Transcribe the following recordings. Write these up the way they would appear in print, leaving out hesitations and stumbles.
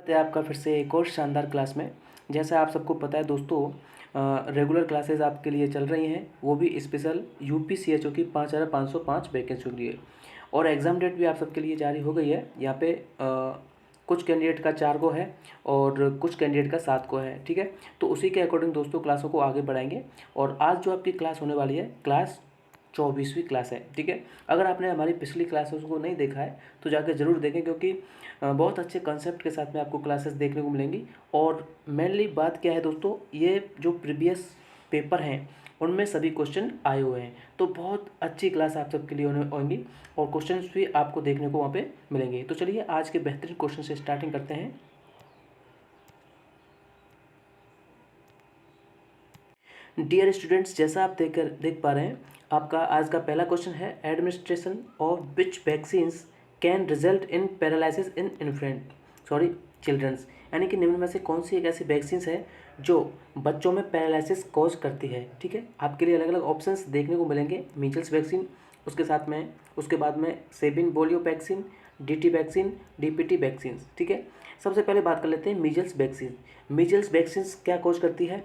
है आपका फिर से एक और शानदार क्लास में। जैसा आप सबको पता है दोस्तों, रेगुलर क्लासेस आपके लिए चल रही हैं, वो भी स्पेशल यूपी सीएचओ की 5505 वैकेंसी के लिए। और एग्ज़ाम डेट भी आप सबके लिए जारी हो गई है। यहाँ पे कुछ कैंडिडेट का 4 को है और कुछ कैंडिडेट का 7 को है। ठीक है, तो उसी के अकॉर्डिंग दोस्तों क्लासों को आगे बढ़ाएंगे। और आज जो आपकी क्लास होने वाली है, क्लास 24वीं क्लास है। ठीक है, अगर आपने हमारी पिछली क्लासेस को नहीं देखा है तो जाकर ज़रूर देखें, क्योंकि बहुत अच्छे कंसेप्ट के साथ में आपको क्लासेस देखने को मिलेंगी। और मेनली बात क्या है दोस्तों, ये जो प्रीवियस पेपर हैं उनमें सभी क्वेश्चन आए हुए हैं, तो बहुत अच्छी क्लास आप सबके लिए होंगी और क्वेश्चंस भी आपको देखने को वहाँ पे मिलेंगे। तो चलिए आज के बेहतरीन क्वेश्चन से स्टार्टिंग करते हैं। डियर स्टूडेंट्स, जैसा आप देख पा रहे हैं, आपका आज का पहला क्वेश्चन है, administration of which vaccines can result in paralysis in childrens. यानी कि निम्न में से कौन सी एक ऐसी वैक्सीन्स है जो बच्चों में पैरालिसिस कॉज करती है। ठीक है, आपके लिए अलग अलग ऑप्शंस देखने को मिलेंगे। मीजल्स वैक्सीन, उसके बाद में Sabin polio vaccine, DT vaccine, DPT vaccine. ठीक है, सबसे पहले बात कर लेते हैं मीजल्स वैक्सीन। मीजल्स वैक्सीन क्या कॉज करती है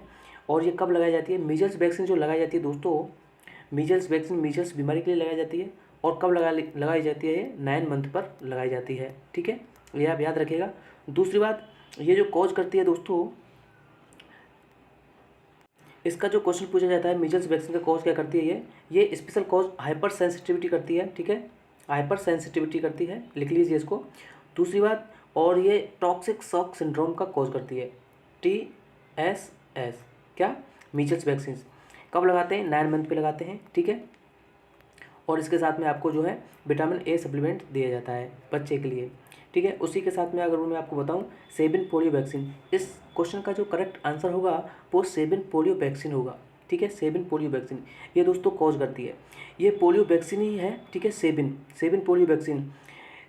और ये कब लगाई जाती है। मीजल्स वैक्सीन जो लगाई जाती है दोस्तों, मीजल्स वैक्सीन मीजल्स बीमारी के लिए लगाई जाती है। और कब लगाई जाती है, ये 9 मंथ पर लगाई जाती है। ठीक है, ये आप याद रखिएगा। दूसरी बात, ये जो कॉज करती है दोस्तों, इसका जो क्वेश्चन पूछा जाता है, मीजल्स वैक्सीन का कॉज क्या करती है, ये स्पेशल कॉज हाइपर सेंसिटिविटी करती है। ठीक है, हाइपर सेंसिटिविटी करती है, लिख लीजिए इसको। दूसरी बात, और ये टॉक्सिक शॉक सिंड्रोम का कॉज करती है, TSS। क्या, मीजल्स वैक्सीन कब लगाते हैं, 9 मंथ पे लगाते हैं। ठीक है, और इसके साथ में आपको जो है विटामिन ए सप्लीमेंट दिया जाता है बच्चे के लिए। ठीक है, उसी के साथ में अगर मैं आपको बताऊं, सेबिन पोलियो वैक्सीन, इस क्वेश्चन का जो करेक्ट आंसर होगा वो सेबिन पोलियो वैक्सीन होगा। ठीक है, सेबिन पोलियो वैक्सीन ये दोस्तों कॉज करती है, ये पोलियो वैक्सीन ही है। ठीक है, सेबिन पोलियो वैक्सीन,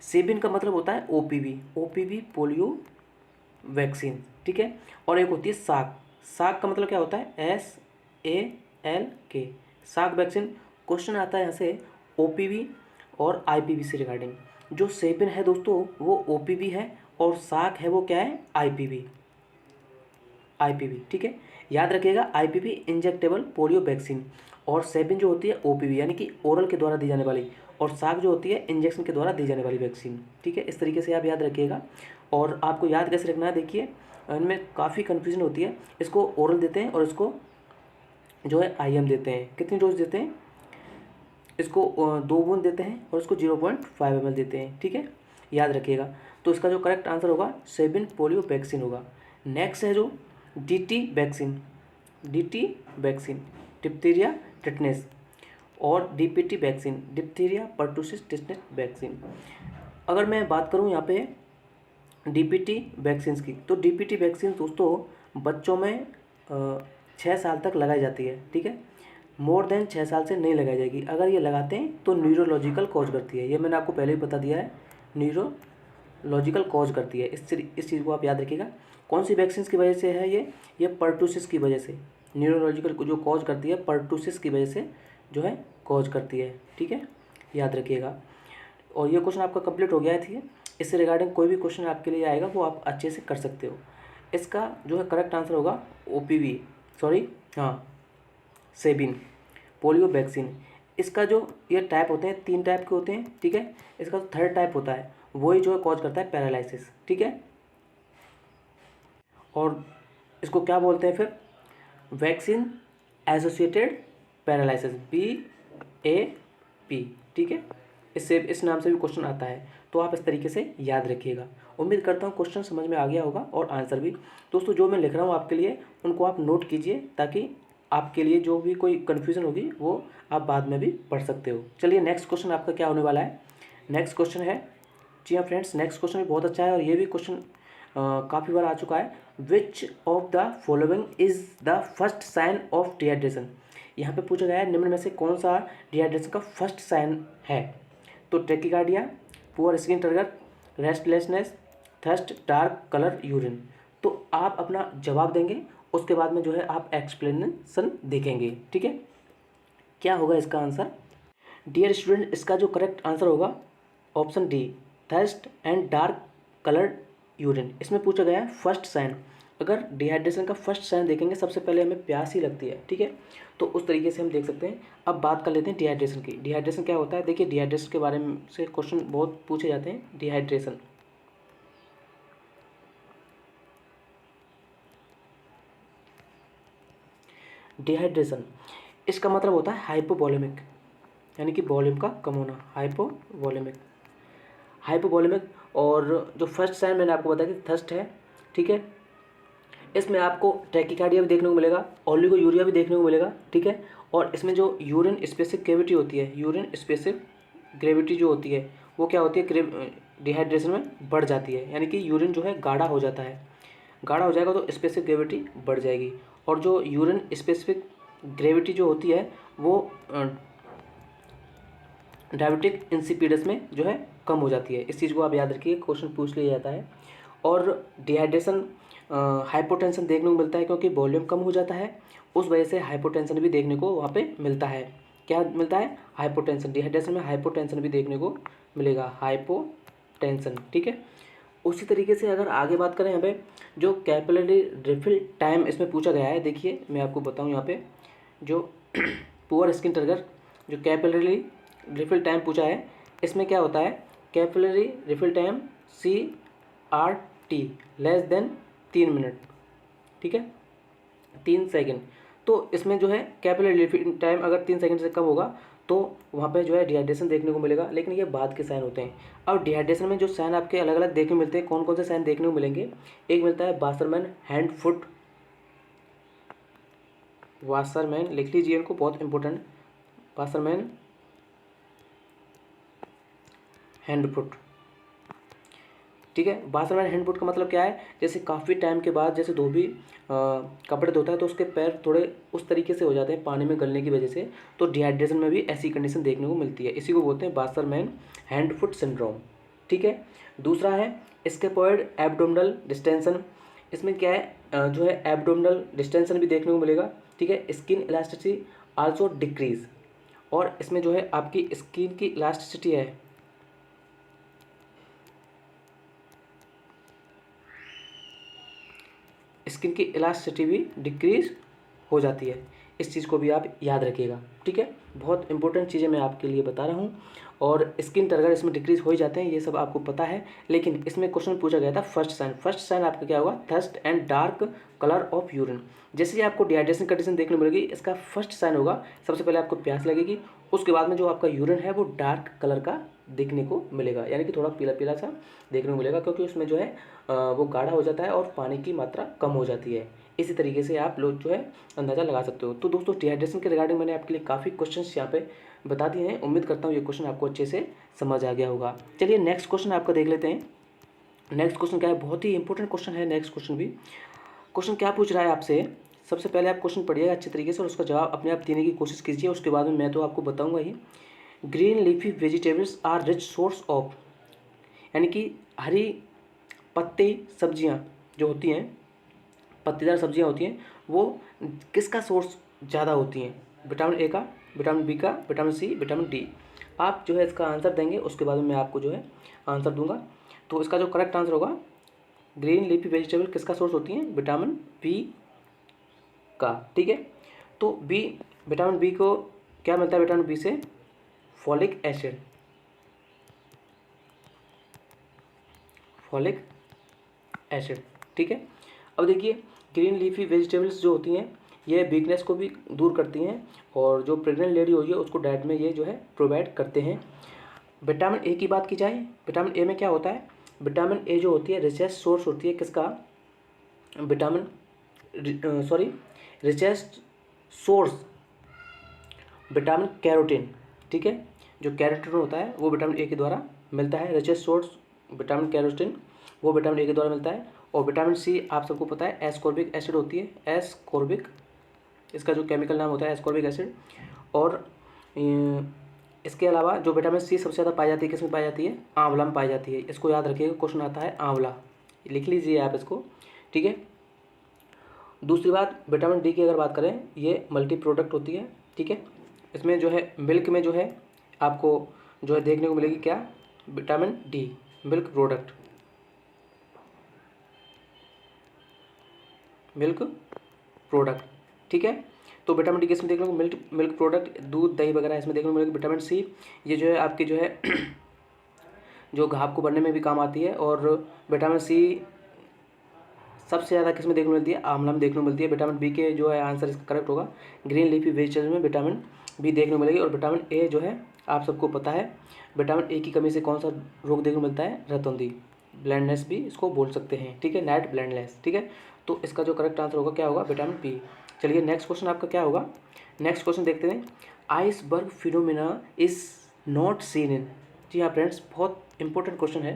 सेबिन का मतलब होता है ओपीवी पोलियो वैक्सीन। ठीक है, और एक होती है साक। साक का मतलब क्या होता है, SALK, साक वैक्सीन। क्वेश्चन आता है यहाँ से ओपीवी और आईपीवी से रिगार्डिंग। जो सेबिन है दोस्तों वो ओपीवी है और साक है वो क्या है, आईपीवी। ठीक है, याद रखिएगा, आईपीवी इंजेक्टेबल पोलियो वैक्सीन, और सेबिन जो होती है ओपीवी यानी कि ओरल के द्वारा दी जाने वाली, और साक जो होती है इंजेक्शन के द्वारा दी जाने वाली वैक्सीन। ठीक है, इस तरीके से आप याद रखिएगा। और आपको याद कैसे रखना है, देखिए इनमें काफ़ी कन्फ्यूजन होती है। इसको ओरल देते हैं और इसको जो है IM देते हैं। कितनी डोज देते हैं, इसको 2 बूंद देते हैं और इसको 0.5 ml देते हैं। ठीक है, याद रखिएगा। तो इसका जो करेक्ट आंसर होगा सेबिन पोलियो वैक्सीन होगा। नेक्स्ट है जो DT वैक्सीन, डिप्थीरिया टिटनेस, और DPT vaccine, diphtheria pertussis tetanus vaccine. अगर मैं बात करूं यहाँ पे DPT वैक्सीन की, तो DPT वैक्सीन दोस्तों बच्चों में 6 साल तक लगाई जाती है। ठीक है, मोर देन 6 साल से नहीं लगाई जाएगी। अगर ये लगाते हैं तो न्यूरोलॉजिकल कॉज करती है, ये मैंने आपको पहले ही बता दिया है, न्यूरोलॉजिकल कॉज करती है। इस चीज़ को आप याद रखिएगा। कौन सी वैक्सीन की वजह से है ये पर्टुसिस की वजह से, न्यूरोलॉजिकल जो कॉज करती है पर्टुसिस की वजह से जो है कॉज करती है। ठीक है, याद रखिएगा। और ये क्वेश्चन आपका कंप्लीट हो गया है। ठीक है, इससे रिगार्डिंग कोई भी क्वेश्चन आपके लिए आएगा वो आप अच्छे से कर सकते हो। इसका जो है करेक्ट आंसर होगा सेबिन पोलियो वैक्सीन। इसका जो ये टाइप होते हैं, 3 टाइप के होते हैं। ठीक है, इसका जो 3rd टाइप होता है वही जो है कॉज करता है पैरालिसिस। ठीक है, और इसको क्या बोलते हैं फिर, वैक्सीन एसोसिएटेड पैरालिसिस, VAP। ठीक है, इस नाम से भी क्वेश्चन आता है, तो आप इस तरीके से याद रखिएगा। उम्मीद करता हूँ क्वेश्चन समझ में आ गया होगा और आंसर भी। दोस्तों जो मैं लिख रहा हूँ आपके लिए उनको आप नोट कीजिए, ताकि आपके लिए जो भी कोई कन्फ्यूज़न होगी वो आप बाद में भी पढ़ सकते हो। चलिए नेक्स्ट क्वेश्चन आपका क्या होने वाला है। नेक्स्ट क्वेश्चन है, जी हाँ फ्रेंड्स, नेक्स्ट क्वेश्चन भी बहुत अच्छा है और ये भी क्वेश्चन काफ़ी बार आ चुका है। Which of the following is the first sign of dehydration. यहाँ पे पूछा गया है निम्न में से कौन सा डिहाइड्रेशन का फर्स्ट साइन है। तो tachycardia, poor skin turgor, restlessness, thirst, dark colour urine. तो आप अपना जवाब देंगे, उसके बाद में जो है आप एक्सप्लेनेशन देखेंगे। ठीक है, क्या होगा इसका आंसर। डियर स्टूडेंट, इसका जो करेक्ट आंसर होगा option D, thirst and dark coloured urine. इसमें पूछा गया है फर्स्ट साइन। अगर डिहाइड्रेशन का फर्स्ट साइन देखेंगे, सबसे पहले हमें प्यास ही लगती है, ठीक है, तो उस तरीके से हम देख सकते हैं। अब बात कर लेते हैं डिहाइड्रेशन की। डिहाइड्रेशन क्या होता है? देखिए, डिहाइड्रेशन के बारे में से क्वेश्चन बहुत पूछे जाते हैं। डिहाइड्रेशन, डिहाइड्रेशन इसका मतलब होता है हाइपोवोलेमिक, यानी कि वॉल्यूम का कम होना, हाइपोवोलेमिक, हाइपोवोलेमिक। और जो फर्स्ट साइन मैंने आपको बताया कि थर्स्ट है, ठीक है, इसमें आपको टैकीकार्डिया भी देखने को मिलेगा, ओलिगोयूरिया भी देखने को मिलेगा, ठीक है। और इसमें जो यूरिन स्पेसिफिक ग्रेविटी होती है, यूरिन स्पेसिफिक ग्रेविटी जो होती है वो क्या होती है, डिहाइड्रेशन में बढ़ जाती है, यानी कि यूरिन जो है गाढ़ा हो जाता है। गाढ़ा हो जाएगा तो स्पेसिफिक ग्रेविटी बढ़ जाएगी। और जो यूरिन स्पेसिफिक ग्रेविटी जो होती है वो डायबिटिक इंसिपिडस में जो है कम हो जाती है। इस चीज़ को आप याद रखिए, क्वेश्चन पूछ लिया जाता है। और डिहाइड्रेशन हाइपोटेंशन देखने को मिलता है, क्योंकि वॉल्यूम कम हो जाता है, उस वजह से हाइपोटेंशन भी देखने को वहाँ पे मिलता है। क्या मिलता है? हाइपोटेंशन। डिहाइड्रेशन में हाइपोटेंशन भी देखने को मिलेगा, हाइपोटेंशन, ठीक है। उसी तरीके से अगर आगे बात करें, यहाँ पे जो कैपिलरी रिफिल टाइम इसमें पूछा गया है, देखिए मैं आपको बताऊँ यहाँ पे जो पुअर स्किन ट्रिगर जो कैपिलरी रिफिल टाइम पूछा है, इसमें क्या होता है, capillary refill time CRT less than 3 minute, ठीक है, 3 सेकेंड। तो इसमें जो है कैपिलरी रिफिल टाइम अगर 3 सेकेंड से कम होगा तो वहाँ पे जो है डिहाइड्रेशन देखने को मिलेगा, लेकिन ये बाद के साइन होते हैं। अब डिहाइड्रेशन में जो साइन आपके अलग अलग देखने को मिलते हैं, कौन कौन से साइन देखने को मिलेंगे? एक मिलता है वासरमैन हैंड फुट, वासरमैन लिख लीजिए इनको, बहुत इंपॉर्टेंट, वासरमैन हैंड फुट, ठीक है। वासरमैन हैंड फुट का मतलब क्या है? जैसे काफ़ी टाइम के बाद जैसे धोबी कपड़े धोता है तो उसके पैर थोड़े उस तरीके से हो जाते हैं पानी में गलने की वजह से, तो डिहाइड्रेशन में भी ऐसी कंडीशन देखने को मिलती है। इसी को बोलते हैं वासरमैन हैंड फुट सिंड्रोम, ठीक है। दूसरा है स्केपॉइड एब्डोमिनल डिस्टेंशन। इसमें क्या है, जो है एब्डोमिनल डिस्टेंशन भी देखने को मिलेगा, ठीक है। स्किन इलास्टिसिटी आल्सो डिक्रीज, और इसमें जो है आपकी स्किन की इलास्टिसिटी है, स्किन की इलास्टिसिटी भी डिक्रीज हो जाती है। इस चीज़ को भी आप याद रखिएगा, ठीक है। बहुत इंपॉर्टेंट चीज़ें मैं आपके लिए बता रहा हूँ। और स्किन टर्गर इसमें डिक्रीज हो ही जाते हैं, ये सब आपको पता है। लेकिन इसमें क्वेश्चन पूछा गया था फर्स्ट साइन। फर्स्ट साइन आपका क्या होगा? Thirst and dark colour of urine. जैसे ही आपको डिहाइड्रेशन कंडीशन देखने को मिलेगी, इसका फर्स्ट साइन होगा, सबसे पहले आपको प्यास लगेगी, उसके बाद में जो आपका यूरिन है वो डार्क कलर का देखने को मिलेगा, यानी कि थोड़ा पीला पीला सा देखने को मिलेगा, क्योंकि उसमें जो है वो गाढ़ा हो जाता है और पानी की मात्रा कम हो जाती है। इसी तरीके से आप लोग जो है अंदाज़ा लगा सकते हो। तो दोस्तों, डिहाइड्रेशन के रिगार्डिंग मैंने आपके लिए काफ़ी क्वेश्चंस यहाँ पे बता दिए हैं। उम्मीद करता हूँ ये क्वेश्चन आपको अच्छे से समझ आ गया होगा। चलिए नेक्स्ट क्वेश्चन आपका देख लेते हैं। नेक्स्ट क्वेश्चन क्या है? बहुत ही इंपॉर्टेंट क्वेश्चन है नेक्स्ट क्वेश्चन भी। क्वेश्चन क्या पूछ रहा है आपसे? सबसे पहले आप क्वेश्चन पढ़िएगा अच्छे तरीके से और उसका जवाब अपने आप देने की कोशिश कीजिए। उसके बाद में मैं तो आपको बताऊँगा ही। Green leafy vegetables are rich source of, यानी कि हरी पत्ते सब्जियां जो होती हैं, पत्तेदार सब्जियां होती हैं, वो किसका सोर्स ज़्यादा होती हैं? विटामिन ए का, विटामिन बी का, विटामिन सी, विटामिन डी। आप जो है इसका आंसर देंगे, उसके बाद में मैं आपको जो है आंसर दूंगा। तो इसका जो करेक्ट आंसर होगा, ग्रीन लीफी वेजिटेबल किसका सोर्स होती हैं? विटामिन बी का, ठीक है। तो बी, विटामिन बी को क्या मिलता है? विटामिन बी से फॉलिक एसिड, फॉलिक एसिड, ठीक है। अब देखिए, ग्रीन लीफी वेजिटेबल्स जो होती हैं ये वीकनेस को भी दूर करती हैं, और जो प्रेग्नेंट लेडी होती है उसको डाइट में ये जो है प्रोवाइड करते हैं। विटामिन ए की बात की जाए, विटामिन ए में क्या होता है? विटामिन ए जो होती है रिचेस्ट सोर्स होती है किसका? Vitamin richest source vitamin carotene, ठीक है। जो कैरोटीन होता है वो विटामिन ए के द्वारा मिलता है। रिचेस्ट सोर्स विटामिन कैरोटीन वो विटामिन ए के द्वारा मिलता है। और विटामिन सी आप सबको पता है एस्कॉर्बिक एसिड होती है, एस्कॉर्बिक, इसका जो केमिकल नाम होता है एस्कॉर्बिक एसिड। और इसके अलावा जो विटामिन सी सबसे ज़्यादा पाई जाती है किसमें पाई जाती है? आंवला में पाई जाती है। इसको याद रखिएगा, क्वेश्चन आता है आंवला, लिख लीजिए आप इसको, ठीक है। दूसरी बात, विटामिन डी की अगर बात करें, ये मल्टी प्रोडक्ट होती है, ठीक है। इसमें जो है मिल्क में जो है आपको जो है देखने को मिलेगी क्या? Vitamin D milk product, milk product, ठीक है। तो विटामिन डी के इसमें देखने को मिल्क प्रोडक्ट, दूध दही वगैरह इसमें देखने को मिलेगा। विटामिन सी ये जो है आपकी जो है जो घाव को बढ़ने में भी काम आती है। और विटामिन सी सबसे ज़्यादा किस में देखने को मिलती है, आंवला में देखने को मिलती है। विटामिन बी के जो है आंसर इसका करेक्ट होगा, ग्रीन लीफी वेजिटेबल्स में विटामिन बी देखने को मिलेगी। और विटामिन ए जो है आप सबको पता है, विटामिन ए की कमी से कौन सा रोग देखने को मिलता है, रतौंधी, ब्लाइंडनेस भी इसको बोल सकते हैं, ठीक है, नाइट ब्लाइंडनेस, ठीक है। तो इसका जो करेक्ट आंसर होगा क्या होगा, विटामिन बी। चलिए नेक्स्ट क्वेश्चन आपका क्या होगा, नेक्स्ट क्वेश्चन देखते हैं। Iceberg phenomena is not seen in, जी हाँ फ्रेंड्स, बहुत इंपॉर्टेंट क्वेश्चन है।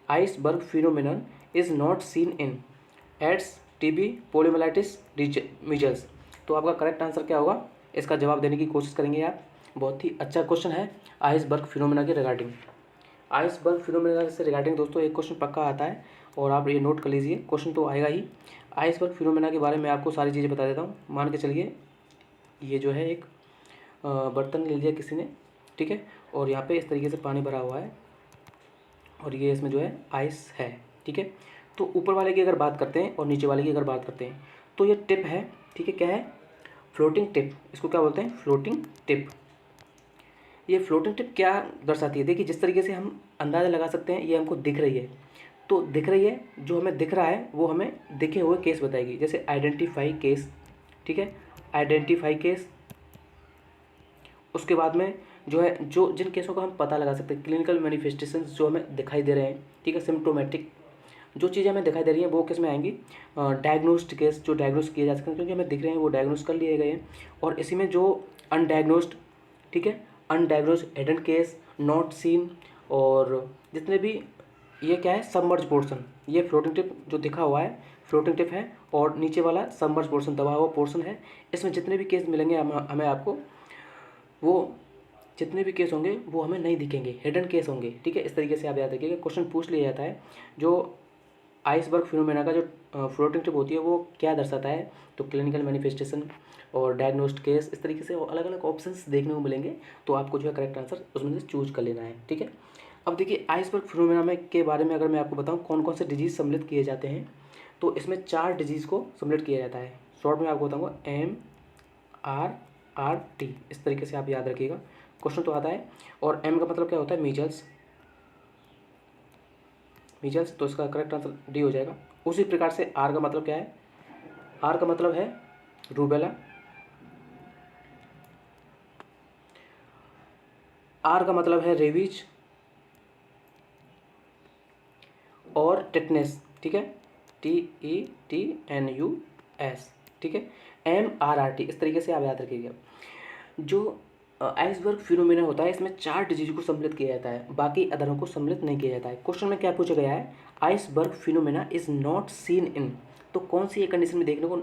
Iceberg phenomenon is not seen in AIDS, TB, poliomyelitis, measles. तो आपका करेक्ट आंसर क्या होगा, इसका जवाब देने की कोशिश करेंगे आप। बहुत ही अच्छा क्वेश्चन है आइसबर्ग फिनोमेना के रिगार्डिंग। आइसबर्ग फिनोमेना से रिगार्डिंग दोस्तों एक क्वेश्चन पक्का आता है और आप ये नोट कर लीजिए, क्वेश्चन तो आएगा ही। आइसबर्ग फिनोमेना के बारे में आपको सारी चीज़ें बता देता हूँ। मान के चलिए ये जो है एक बर्तन ले लिया किसी ने, ठीक है, और यहाँ पे इस तरीके से पानी भरा हुआ है और ये इसमें जो है आइस है, ठीक है। तो ऊपर वाले की अगर बात करते हैं और नीचे वाले की अगर बात करते हैं तो ये टिप है, ठीक है, क्या है, फ्लोटिंग टिप। इसको क्या बोलते हैं, फ्लोटिंग टिप। ये फ्लोटिंग टिप क्या दर्शाती है, देखिए जिस तरीके से हम अंदाज़ा लगा सकते हैं, ये हमको दिख रही है, तो दिख रही है, जो हमें दिख रहा है वो हमें दिखे हुए केस बताएगी। जैसे आइडेंटिफाई केस, ठीक है, आइडेंटिफाई केस। उसके बाद में जो है जो जिन केसों का हम पता लगा सकते हैं, क्लिनिकल मैनिफेस्टेशन जो हमें दिखाई दे रहे हैं, ठीक है, सिम्टोमेटिक जो चीज़ें हमें दिखाई दे रही हैं वो किस में आएंगी, डायग्नोस्ड केस, जो डायग्नोस किए जा सकते हैं क्योंकि हमें दिख रहे हैं वो डायग्नोस कर लिए गए हैं। और इसी में जो अनडायग्नोस्ड, ठीक है, undiagnosed hidden case, not seen, और जितने भी ये क्या है, सबमर्ज पोर्शन, ये फ्लोटिंग टिप जो दिखा हुआ है फ्लोटिंग टिप है, और नीचे वाला सबमर्ज पोर्शन, दबा हुआ पोर्शन है। इसमें जितने भी केस मिलेंगे हमें आपको, वो जितने भी केस होंगे वो हमें नहीं दिखेंगे, हिडन केस होंगे, ठीक है। इस तरीके से आप याद रखिएगा, क्वेश्चन पूछ लिया जाता है जो आइसबर्ग फिनोमेना का जो फ्लोटिंग टिप होती है वो क्या दर्शाता है, तो क्लिनिकल मैनिफेस्टेशन और डायग्नोस्ड केस, इस तरीके से अलग अलग ऑप्शंस देखने को मिलेंगे। तो आपको जो है करेक्ट आंसर उसमें से चूज कर लेना है, ठीक है। अब देखिए आइसबर्ग फिनोमेना में के बारे में अगर मैं आपको बताऊं कौन कौन से डिजीज़ सम्मिलित किए जाते हैं, तो इसमें 4 डिजीज़ को सम्मिलित किया जाता है। शॉर्ट में आपको बताऊँगा MRRT, इस तरीके से आप याद रखिएगा, क्वेश्चन तो आता है। और M का मतलब क्या होता है, मीजल्स, मीजल्स, तो इसका करेक्ट आंसर डी हो जाएगा। उसी प्रकार से आर का मतलब क्या है, आर का मतलब है रूबेला, आर का मतलब है रेबीज और टेटनेस, ठीक है, TETNUS, ठीक है, MRRT, इस तरीके से आप याद रखिएगा। जो आइसबर्ग फिनोमेना होता है इसमें 4 डिजीज को सम्मिलित किया जाता है, बाकी अदरों को सम्मिलित नहीं किया जाता है। क्वेश्चन में क्या पूछा गया है, iceberg phenomena is not seen इन, तो कौन सी एक कंडीशन में देखने को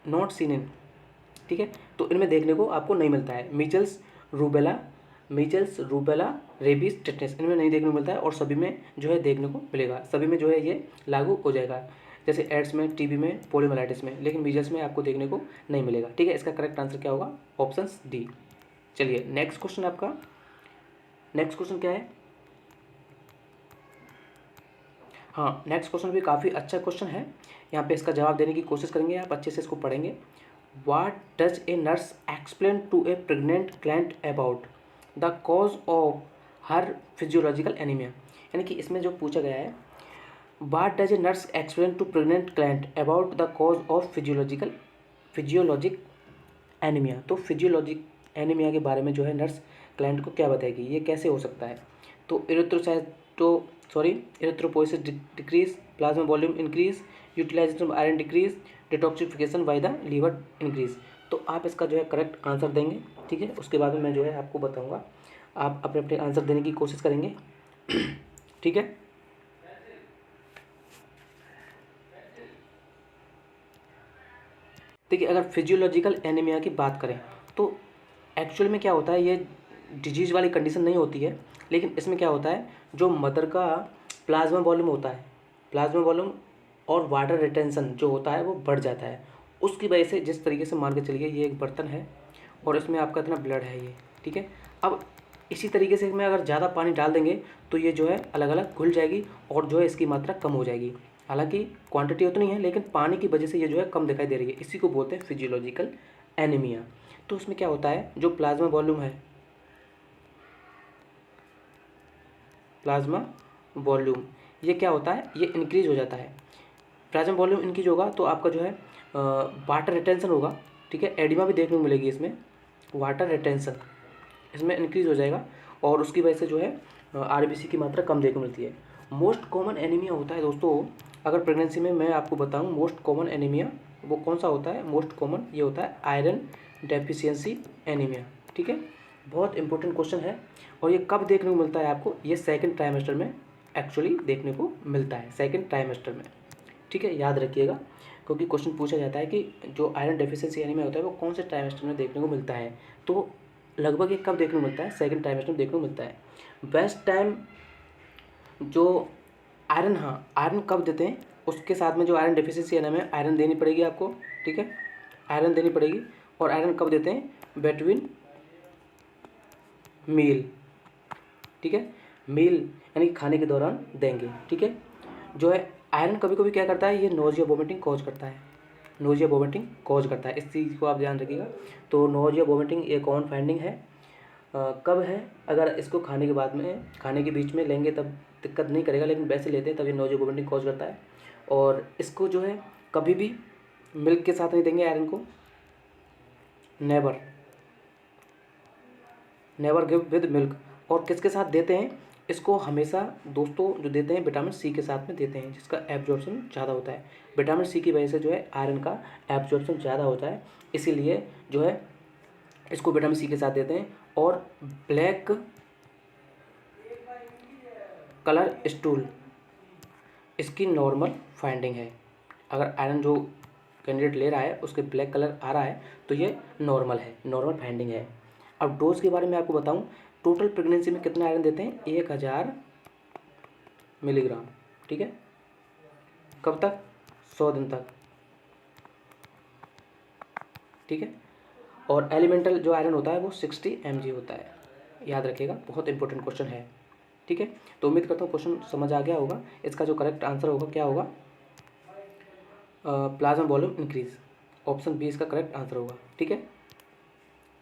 नॉट सीन इन, ठीक है, तो इनमें देखने को आपको नहीं मिलता है। मीजल्स रूबेला, रेबीज, टेटनेस, इनमें नहीं देखने को मिलता है, और सभी में जो है देखने को मिलेगा, सभी में जो है ये लागू हो जाएगा, जैसे एड्स में, टीबी में, पोलियोमाइलिटिस में, लेकिन मीजल्स में आपको देखने को नहीं मिलेगा, ठीक है। इसका करेक्ट आंसर क्या होगा, ऑप्शन डी। चलिए नेक्स्ट क्वेश्चन आपका, नेक्स्ट क्वेश्चन क्या है, हाँ नेक्स्ट क्वेश्चन भी काफ़ी अच्छा क्वेश्चन है, यहाँ पे इसका जवाब देने की कोशिश करेंगे, आप अच्छे से इसको पढ़ेंगे। What does a nurse explain to a pregnant client about the cause of her physiological anaemia, यानी कि इसमें जो पूछा गया है, what does a nurse explain to pregnant client about the cause of physiologic anaemia, तो फिजियोलॉजिक एनीमिया के बारे में जो है नर्स क्लाइंट को क्या बताएगी, ये कैसे हो सकता है, तो erythropoiesis decrease, plasma volume increase, utilization of iron decrease, detoxification by the liver increase. तो आप इसका जो है करेक्ट आंसर देंगे, ठीक है, उसके बाद में मैं जो है आपको बताऊंगा, आप अपने अपने आंसर देने की कोशिश करेंगे, ठीक है। देखिए अगर फिजियोलॉजिकल एनीमिया की बात करें तो एक्चुअल में क्या होता है, ये डिजीज़ वाली कंडीशन नहीं होती है, लेकिन इसमें क्या होता है, जो मदर का प्लाज्मा वॉल्यूम होता है, प्लाज्मा वॉल्यूम और वाटर रिटेंशन जो होता है वो बढ़ जाता है, उसकी वजह से, जिस तरीके से मान के चलिए ये एक बर्तन है और इसमें आपका इतना ब्लड है ये, ठीक है, अब इसी तरीके से में अगर ज़्यादा पानी डाल देंगे तो ये जो है अलग अलग घुल जाएगी और जो है इसकी मात्रा कम हो जाएगी। हालांकि क्वांटिटी उतनी है, लेकिन पानी की वजह से ये जो है कम दिखाई दे रही है। इसी को बोलते हैं फिजियोलॉजिकल एनीमिया। तो उसमें क्या होता है, जो प्लाज्मा वॉल्यूम है, प्लाज्मा वॉल्यूम ये क्या होता है, ये इंक्रीज हो जाता है। प्लाज्मा वॉल्यूम इंक्रीज होगा तो आपका जो है वाटर रिटेंशन होगा, ठीक है। एडिमा भी देखने को मिलेगी इसमें, वाटर रिटेंशन इसमें इंक्रीज हो जाएगा और उसकी वजह से जो है आरबीसी की मात्रा कम देखने को मिलती है। मोस्ट कॉमन एनीमिया होता है दोस्तों, अगर प्रेगनेंसी में मैं आपको बताऊं मोस्ट कॉमन एनीमिया वो कौन सा होता है, मोस्ट कॉमन ये होता है आयरन डेफिशिएंसी एनीमिया, ठीक है। बहुत इंपॉर्टेंट क्वेश्चन है और ये कब देखने को मिलता है आपको, ये सेकंड ट्राइमेस्टर में एक्चुअली देखने को मिलता है, सेकंड ट्राइमेस्टर में, ठीक है। याद रखिएगा क्योंकि क्वेश्चन पूछा जाता है कि जो आयरन डेफिशिएंसी एनीमिया होता है वो कौन से ट्राइमेस्टर में देखने को मिलता है। तो लगभग ये कब देखने को मिलता है, सेकंड ट्राइमेस्टर में देखने को मिलता है। बेस्ट टाइम जो आयरन, हाँ आयरन कब देते हैं, उसके साथ में जो आयरन डेफिशिएंसी एनीमिया है आयरन देनी पड़ेगी आपको, ठीक है, आयरन देनी पड़ेगी। और आयरन कब देते हैं, बिटवीन मील, ठीक है, मील यानी खाने के दौरान देंगे, ठीक है। जो है आयरन कभी कभी क्या करता है, ये नोजिया वोमिटिंग कॉज करता है, नोजिया वोमिटिंग कॉज करता है, इस चीज़ को आप ध्यान रखिएगा। तो नोजिया वोमिटिंग एक कॉमन फाइंडिंग है। कब है, अगर इसको खाने के बाद में, खाने के बीच में लेंगे तब दिक्कत नहीं करेगा, लेकिन वैसे लेते हैं तब ये नोजिया वोमिटिंग कॉज करता है। और इसको जो है कभी भी मिल्क के साथ नहीं देंगे आयरन को, never, never give with milk. और किसके साथ देते हैं इसको, हमेशा दोस्तों जो देते हैं विटामिन सी के साथ में देते हैं, जिसका एब्जॉर्प्शन ज़्यादा होता है। विटामिन सी की वजह से जो है आयरन का एब्जॉर्प्शन ज़्यादा होता है, इसीलिए जो है इसको विटामिन सी के साथ देते हैं। और ब्लैक कलर स्टूल इसकी नॉर्मल फाइंडिंग है, अगर आयरन जो कैंडिडेट ले रहा है उसके ब्लैक कलर आ रहा है तो ये नॉर्मल है, नॉर्मल फाइंडिंग है। अब डोज के बारे में आपको बताऊं, टोटल प्रेगनेंसी में कितना आयरन देते हैं, 1000 मिलीग्राम, ठीक है। कब तक, 100 दिन तक, ठीक है। और एलिमेंटल जो आयरन होता है वो 60 mg होता है, याद रखिएगा, बहुत इंपॉर्टेंट क्वेश्चन है, ठीक है। तो उम्मीद करता हूँ क्वेश्चन समझ आ गया होगा। इसका जो करेक्ट आंसर होगा क्या होगा, plasma volume increase, option B इसका करेक्ट आंसर होगा, ठीक है।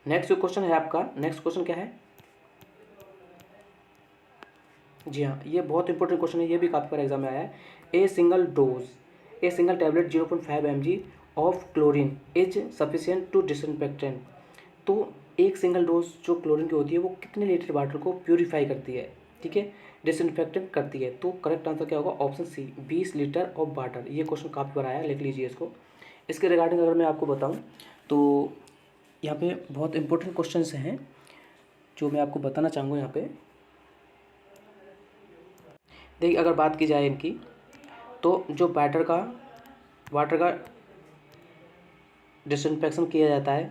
नेक्स्ट जो क्वेश्चन है आपका, नेक्स्ट क्वेश्चन क्या है, जी हाँ ये बहुत इंपॉर्टेंट क्वेश्चन है, ये भी काफ़ी बार एग्जाम में आया है। A single dose, a single tablet 0.5 mg of chlorine is sufficient to disinfectant. तो एक सिंगल डोज जो क्लोरीन की होती है वो कितने लीटर वाटर को प्यूरीफाई करती है, ठीक है, डिसइंफेक्टेंट करती है। तो करेक्ट आंसर क्या होगा, option C 20 litre of water. ये क्वेश्चन काफ़ी बार आया है, लिख लीजिए इसको। इसके रिगार्डिंग अगर मैं आपको बताऊँ तो यहाँ पे बहुत इंपॉर्टेंट क्वेश्चंस हैं जो मैं आपको बताना चाहूँगा यहाँ पे। देखिए अगर बात की जाए इनकी, तो जो वाटर का डिसइंफेक्शन किया जाता है,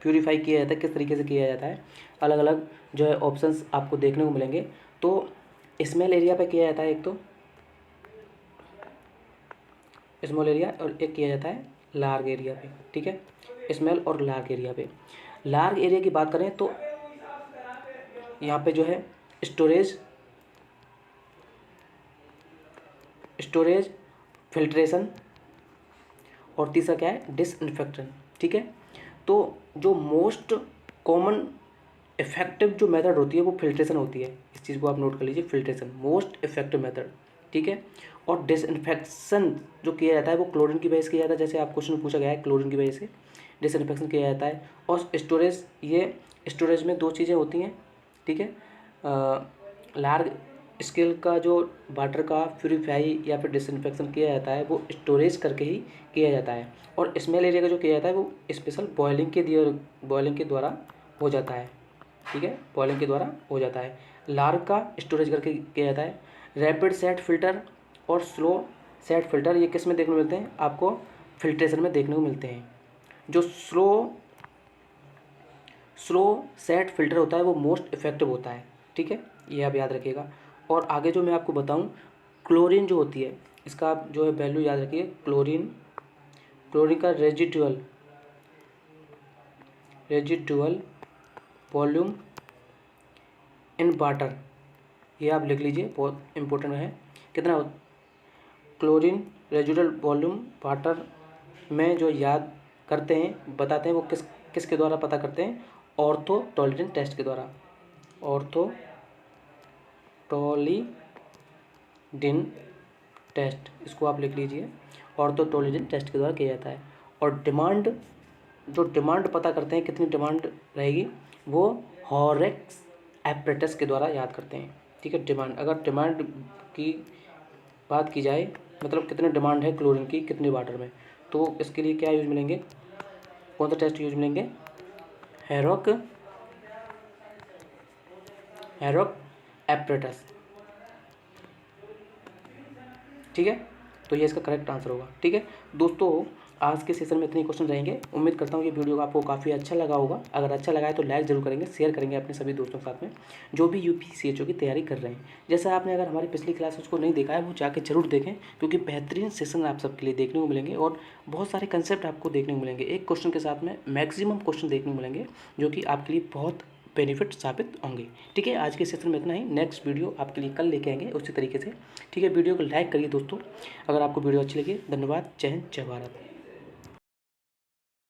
प्यूरीफाई किया जाता है, किस तरीके से किया जाता है, अलग अलग जो है ऑप्शंस आपको देखने को मिलेंगे। तो स्मॉल एरिया पे किया जाता है, एक तो स्मॉल एरिया, और एक किया जाता है लार्ज एरिया पे, ठीक है, स्मॉल और लार्ज एरिया पे। लार्ज एरिया की बात करें तो यहाँ पे जो है स्टोरेज फिल्ट्रेशन, और तीसरा क्या है, डिसइंफेक्शन, ठीक है। तो जो मोस्ट कॉमन इफेक्टिव जो मेथड होती है वो फिल्ट्रेशन होती है, इस चीज़ को आप नोट कर लीजिए, फिल्ट्रेशन मोस्ट इफेक्टिव मेथड, ठीक है। और डिसइंफेक्शन जो किया जाता है वो क्लोरीन की वजह से किया जाता है, जैसे आप क्वेश्चन पूछा गया है, क्लोरीन की वजह से डिसइंफेक्शन किया जाता है। और स्टोरेज, ये स्टोरेज में दो चीज़ें होती हैं, ठीक है, लार्ज स्केल का जो वाटर का प्यूरीफाई या फिर डिसइंफेक्शन किया जाता है वो स्टोरेज करके ही किया जाता है। और स्मॉल एरिया का जो किया जाता है वो स्पेशल बॉयलिंग के द्वारा हो जाता है, ठीक है, बॉयलिंग के द्वारा हो जाता है। लार्ज का स्टोरेज करके किया जाता है। रैपिड सेट फिल्टर और स्लो सेट फिल्टर ये किस में देखने को मिलते हैं, आपको फिल्ट्रेशन में देखने को मिलते हैं। जो स्लो सेट फिल्टर होता है वो मोस्ट इफेक्टिव होता है, ठीक है, ये आप याद रखिएगा। और आगे जो मैं आपको बताऊं, क्लोरीन जो होती है इसका आप जो है वैल्यू याद रखिए, क्लोरीन का रेजिडुअल वॉल्यूम इन वाटर, ये आप लिख लीजिए, बहुत इंपॉर्टेंट है। कितना क्लोरीन रेजिडुअल वॉल्यूम वाटर में जो याद करते हैं बताते हैं वो किसके द्वारा पता करते हैं? ऑर्थो टॉलरेंस टेस्ट के द्वारा। ऑर्थो टॉलीडिन टेस्ट, इसको आप लिख लीजिए, ऑर्थो टॉलीडिन टेस्ट के द्वारा किया जाता है। और डिमांड, जो डिमांड पता करते हैं कितनी डिमांड रहेगी, वो हॉरेक्स एपरेटस के द्वारा याद करते हैं। ठीक है, डिमांड, अगर डिमांड की बात की जाए मतलब कितनी डिमांड है क्लोरीन की कितने वाटर में, तो इसके लिए क्या यूज मिलेंगे, कौन सा टेस्ट यूज मिलेंगे? हैरोक एपरेटस। ठीक है, तो ये इसका करेक्ट आंसर होगा। ठीक है दोस्तों, आज के सेशन में इतने क्वेश्चन रहेंगे। उम्मीद करता हूँ ये वीडियो आपको काफ़ी अच्छा लगा होगा। अगर अच्छा लगा है तो लाइक जरूर करेंगे, शेयर करेंगे अपने सभी दोस्तों के साथ में जो भी यूपीसीएचओ की तैयारी कर रहे हैं। जैसा आपने अगर हमारी पिछली क्लासेस को नहीं देखा है वो जाके जरूर देखें, क्योंकि बेहतरीन सेशन आप सबके लिए देखने को मिलेंगे और बहुत सारे कंसेप्ट आपको देखने को मिलेंगे। एक क्वेश्चन के साथ में मैक्सिमम क्वेश्चन देखने को मिलेंगे जो कि आपके लिए बहुत बेनिफिट साबित होंगे। ठीक है, आज के सेशन में इतना ही। नेक्स्ट वीडियो आपके लिए कल लेके आएंगे उसी तरीके से। ठीक है, वीडियो को लाइक करिए दोस्तों अगर आपको वीडियो अच्छी लगी। धन्यवाद। जय हिंद, जय भारत।